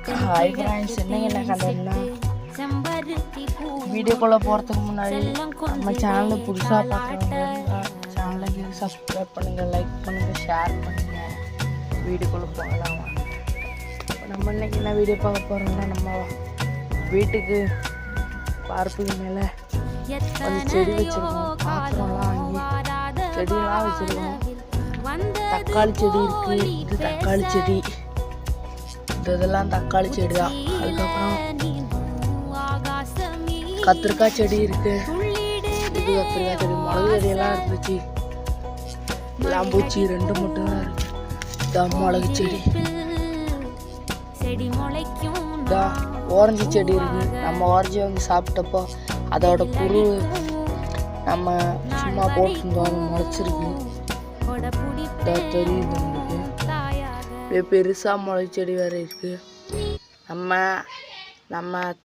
Hi friends, என்ன கண்டேன்னா வீடியோக்குள்ளே போகிறதுக்கு முன்னாடி நம்ம சேனலை புதுசாக பார்க்குறவங்க சேனலுக்கு சப்ஸ்கிரைப் பண்ணுங்கள், லைக் பண்ணுங்கள், ஷேர் பண்ணுங்கள். வீடியோக்குள்ளே போகலாம். நம்ம இன்னைக்கு என்ன வீடியோ பார்க்க போகிறோம்னா, நம்ம வீட்டுக்கு பார்ப்புக்கு மேலே கொஞ்சம் செடி வச்சுருக்கோம். பாத்திரம்லாம் வாங்கி செடியெல்லாம் வச்சுருக்கோம். தக்காளி செடி இருக்குது. இது தக்காளி செடி, இதெல்லாம் தக்காளி செடி தான். அதுக்கப்புறம் கத்திரிக்காய் செடி இருக்கு. இது கத்திரிக்காய் செடி, மிளகு செடியெல்லாம் இருந்துச்சு. எல்லாம் பூச்சி 2 மட்டும் தான் இருக்கு. இதான் மிளகு செடி. இதான் ஓரஞ்சு செடி இருக்கு. நம்ம ஓரஞ்சு வாங்கி சாப்பிட்டப்போ அதோட புழு நம்ம சும்மா போட்டுருந்தோம், அது முளைச்சிருக்கு. தெரியுது உங்களுக்கு. பெருசாக மிளகு செடி வேறு இருக்குது. நம்ம